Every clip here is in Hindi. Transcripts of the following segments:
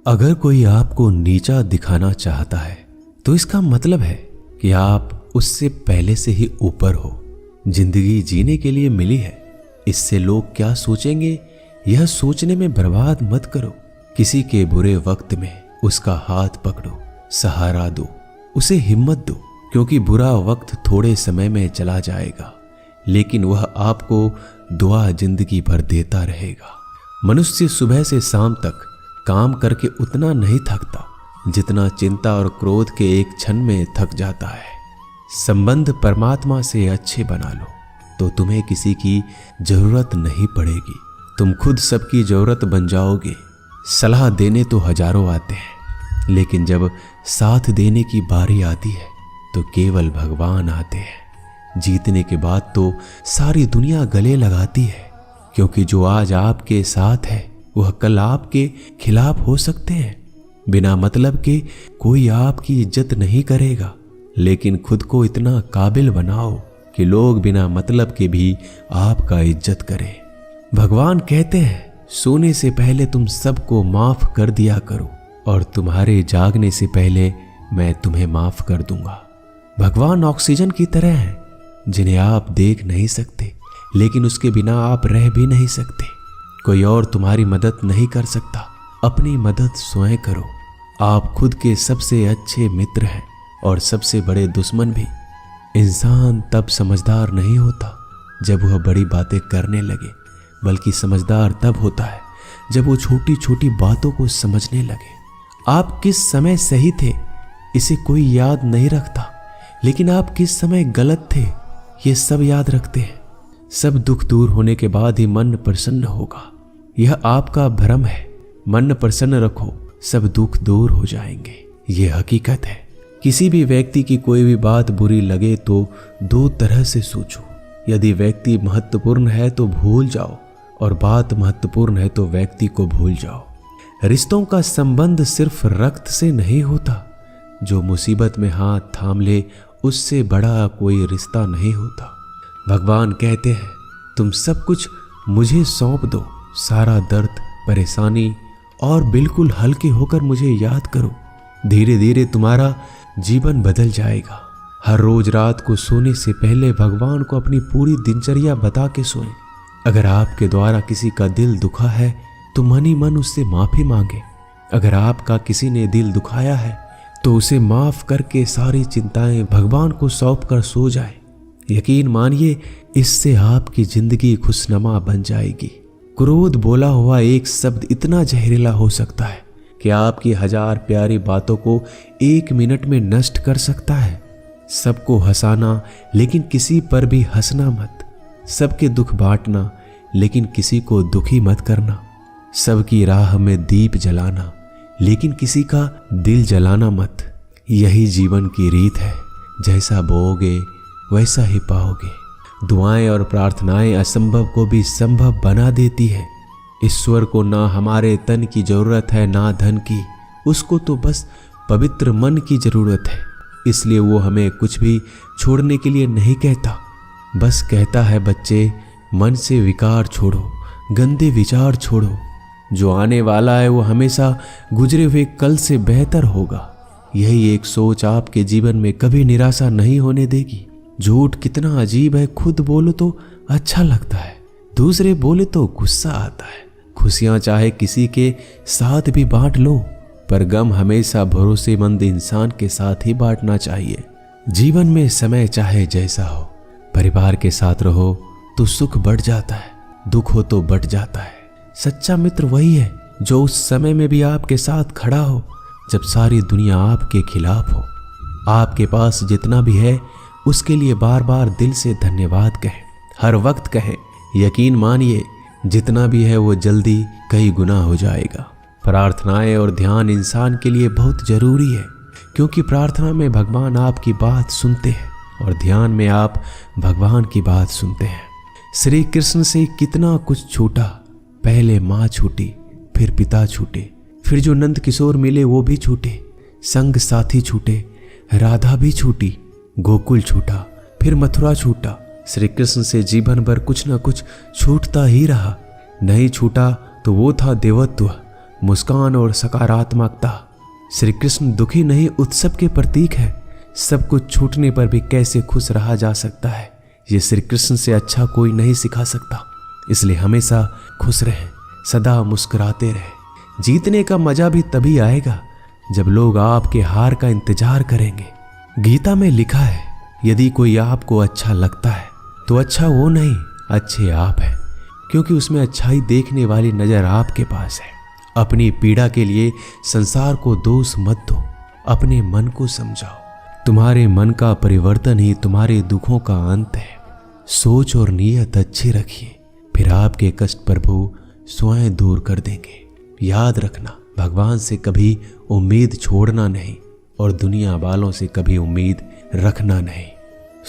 अगर कोई आपको नीचा दिखाना चाहता है तो इसका मतलब है कि आप उससे पहले से ही ऊपर हो। जिंदगी जीने के लिए मिली है, इससे लोग क्या सोचेंगे यह सोचने में बर्बाद मत करो। किसी के बुरे वक्त में उसका हाथ पकड़ो, सहारा दो, उसे हिम्मत दो, क्योंकि बुरा वक्त थोड़े समय में चला जाएगा लेकिन वह आपको दुआ जिंदगी भर देता रहेगा। मनुष्य सुबह से शाम तक काम करके उतना नहीं थकता जितना चिंता और क्रोध के एक क्षण में थक जाता है। संबंध परमात्मा से अच्छे बना लो तो तुम्हें किसी की जरूरत नहीं पड़ेगी, तुम खुद सबकी जरूरत बन जाओगे। सलाह देने तो हजारों आते हैं लेकिन जब साथ देने की बारी आती है तो केवल भगवान आते हैं। जीतने के बाद तो सारी दुनिया गले लगाती है, क्योंकि जो आज आपके साथ है वह कल आपके खिलाफ हो सकते हैं। बिना मतलब के कोई आपकी इज्जत नहीं करेगा, लेकिन खुद को इतना काबिल बनाओ कि लोग बिना मतलब के भी आपका इज्जत करें। भगवान कहते हैं सोने से पहले तुम सबको माफ कर दिया करो और तुम्हारे जागने से पहले मैं तुम्हें माफ कर दूंगा। भगवान ऑक्सीजन की तरह है जिन्हें आप देख नहीं सकते लेकिन उसके बिना आप रह भी नहीं सकते। कोई और तुम्हारी मदद नहीं कर सकता, अपनी मदद स्वयं करो। आप खुद के सबसे अच्छे मित्र हैं और सबसे बड़े दुश्मन भी। इंसान तब समझदार नहीं होता जब वह बड़ी बातें करने लगे, बल्कि समझदार तब होता है जब वो छोटी छोटी बातों को समझने लगे। आप किस समय सही थे इसे कोई याद नहीं रखता, लेकिन आप किस समय गलत थे ये सब याद रखते हैं। सब दुख दूर होने के बाद ही मन प्रसन्न होगा, यह आपका भ्रम है। मन प्रसन्न रखो, सब दुख दूर हो जाएंगे, यह हकीकत है। किसी भी व्यक्ति की कोई भी बात बुरी लगे तो दो तरह से सोचो। यदि व्यक्ति महत्वपूर्ण है तो भूल जाओ और बात महत्वपूर्ण है तो व्यक्ति को भूल जाओ। रिश्तों का संबंध सिर्फ रक्त से नहीं होता, जो मुसीबत में हाथ थाम ले उससे बड़ा कोई रिश्ता नहीं होता। भगवान कहते हैं तुम सब कुछ मुझे सौंप दो, सारा दर्द परेशानी, और बिल्कुल हल्के होकर मुझे याद करो। धीरे धीरे तुम्हारा जीवन बदल जाएगा। हर रोज रात को सोने से पहले भगवान को अपनी पूरी दिनचर्या बता के सोएं। अगर आपके द्वारा किसी का दिल दुखा है तो मन ही मन उससे माफी मांगे। अगर आपका किसी ने दिल दुखाया है तो उसे माफ करके सारी चिंताएं भगवान को सौंप कर सो जाए। यकीन मानिए इससे आपकी जिंदगी खुशनुमा बन जाएगी। क्रोध बोला हुआ एक शब्द इतना जहरीला हो सकता है कि आपकी हजार प्यारी बातों को एक मिनट में नष्ट कर सकता है। सबको हंसाना लेकिन किसी पर भी हंसना मत। सबके दुख बांटना लेकिन किसी को दुखी मत करना। सबकी राह में दीप जलाना लेकिन किसी का दिल जलाना मत। यही जीवन की रीत है, जैसा बोओगे वैसा ही पाओगे। दुआएं और प्रार्थनाएं असंभव को भी संभव बना देती है। ईश्वर को ना हमारे तन की जरूरत है ना धन की, उसको तो बस पवित्र मन की जरूरत है। इसलिए वो हमें कुछ भी छोड़ने के लिए नहीं कहता, बस कहता है बच्चे मन से विकार छोड़ो, गंदे विचार छोड़ो। जो आने वाला है वो हमेशा गुजरे हुए कल से बेहतर होगा। यही एक सोच आपके जीवन में कभी निराशा नहीं होने देगी। झूठ कितना अजीब है, खुद बोलो तो अच्छा लगता है, दूसरे बोले तो गुस्सा आता है। खुशियां चाहे किसी के साथ भी बांट लो, पर गम हमेशा भरोसेमंद इंसान के साथ ही बांटना चाहिए। जीवन में समय चाहे जैसा हो, परिवार के साथ रहो तो सुख बढ़ जाता है, दुख हो तो बढ़ जाता है। सच्चा मित्र वही है जो उस समय में भी आपके साथ खड़ा हो जब सारी दुनिया आपके खिलाफ हो। आपके पास जितना भी है उसके लिए बार बार दिल से धन्यवाद कहें, हर वक्त कहें। यकीन मानिए जितना भी है वो जल्दी कई गुना हो जाएगा। प्रार्थनाएं और ध्यान इंसान के लिए बहुत जरूरी है, क्योंकि प्रार्थना में भगवान आपकी बात सुनते हैं और ध्यान में आप भगवान की बात सुनते हैं। श्री कृष्ण से कितना कुछ छूटा, पहले माँ छूटी, फिर पिता छूटे, फिर जो नंद किशोर मिले वो भी छूटे, संग साथी छूटे, राधा भी छूटी, गोकुल छूटा, फिर मथुरा छूटा। श्री कृष्ण से जीवन भर कुछ न कुछ छूटता ही रहा। नहीं छूटा तो वो था देवत्व, मुस्कान और सकारात्मकता। श्री कृष्ण दुखी नहीं, उत्सव के प्रतीक है। सब कुछ छूटने पर भी कैसे खुश रहा जा सकता है, ये श्री कृष्ण से अच्छा कोई नहीं सिखा सकता। इसलिए हमेशा खुश रहें, सदा मुस्कुराते रहें। जीतने का मजा भी तभी आएगा जब लोग आपके हार का इंतजार करेंगे। गीता में लिखा है, यदि कोई आपको अच्छा लगता है तो अच्छा वो नहीं, अच्छे आप हैं, क्योंकि उसमें अच्छाई देखने वाली नजर आपके पास है। अपनी पीड़ा के लिए संसार को दोष मत दो, अपने मन को समझाओ। तुम्हारे मन का परिवर्तन ही तुम्हारे दुखों का अंत है। सोच और नीयत अच्छी रखिए, फिर आपके कष्ट प्रभु स्वयं दूर कर देंगे। याद रखना, भगवान से कभी उम्मीद छोड़ना नहीं और दुनिया वालों से कभी उम्मीद रखना नहीं।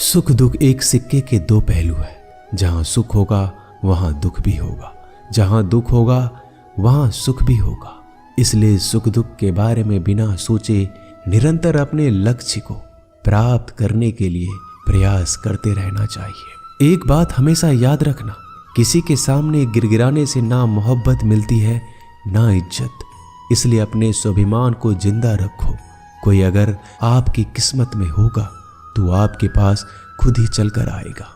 सुख दुख एक सिक्के के दो पहलू है। जहां सुख होगा वहां दुख भी होगा, जहां दुख होगा वहां सुख भी होगा। इसलिए सुख दुख के बारे में बिना सोचे निरंतर अपने लक्ष्य को प्राप्त करने के लिए प्रयास करते रहना चाहिए। एक बात हमेशा याद रखना, किसी के सामने गिड़गिड़ाने से ना मोहब्बत मिलती है ना इज्जत। इसलिए अपने स्वाभिमान को जिंदा रखो। कोई अगर आपकी किस्मत में होगा तो आपके पास खुद ही चलकर आएगा।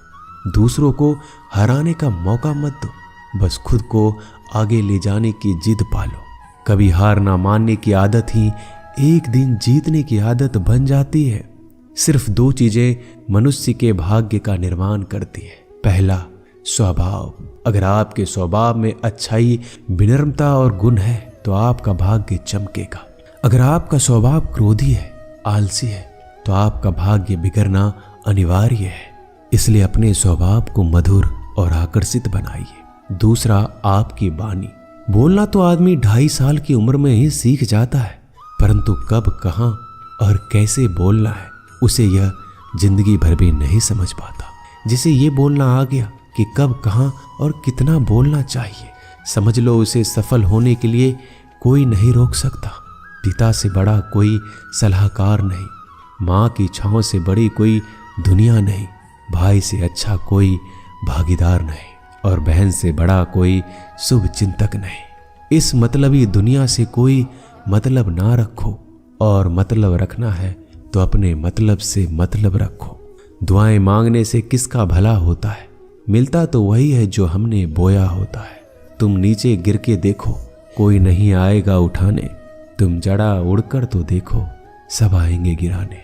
दूसरों को हराने का मौका मत दो, बस खुद को आगे ले जाने की जिद पालो। कभी हार ना मानने की आदत ही एक दिन जीतने की आदत बन जाती है। सिर्फ दो चीजें मनुष्य के भाग्य का निर्माण करती है। पहला, स्वभाव। अगर आपके स्वभाव में अच्छाई, विनम्रता और गुण है तो आपका भाग्य चमकेगा। अगर आपका स्वभाव क्रोधी है, आलसी है, तो आपका भाग्य बिगड़ना अनिवार्य है। इसलिए अपने स्वभाव को मधुर और आकर्षित बनाइए। दूसरा, आपकी वाणी। बोलना तो आदमी 2.5 साल की उम्र में ही सीख जाता है, परंतु कब, कहां और कैसे बोलना है उसे यह जिंदगी भर भी नहीं समझ पाता। जिसे ये बोलना आ गया कि कब, कहां और कितना बोलना चाहिए, समझ लो उसे सफल होने के लिए कोई नहीं रोक सकता। पिता से बड़ा कोई सलाहकार नहीं, माँ की छांव से बड़ी कोई दुनिया नहीं, भाई से अच्छा कोई भागीदार नहीं और बहन से बड़ा कोई शुभ चिंतक नहीं। इस मतलबी दुनिया से कोई मतलब ना रखो, और मतलब रखना है तो अपने मतलब से मतलब रखो। दुआएं मांगने से किसका भला होता है, मिलता तो वही है जो हमने बोया होता है। तुम नीचे गिर के देखो, कोई नहीं आएगा उठाने। तुम जड़ा उड़कर तो देखो, सब आएंगे गिराने।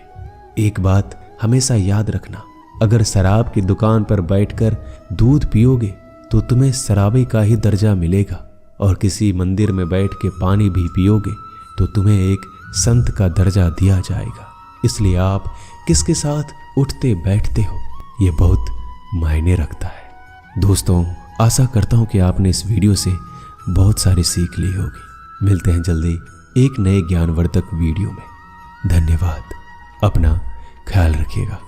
एक बात हमेशा याद रखना, अगर शराब की दुकान पर बैठकर दूध पियोगे तो तुम्हें शराबी का ही दर्जा मिलेगा, और किसी मंदिर में बैठ के पानी भी पियोगे तो तुम्हें एक संत का दर्जा दिया जाएगा। इसलिए आप किसके साथ उठते बैठते हो ये बहुत मायने रखता है। दोस्तों, आशा करता हूं कि आपने इस वीडियो से बहुत सारी सीख ली होगी। मिलते हैं जल्दी एक नए ज्ञानवर्धक वीडियो में। धन्यवाद। अपना ख्याल रखिएगा।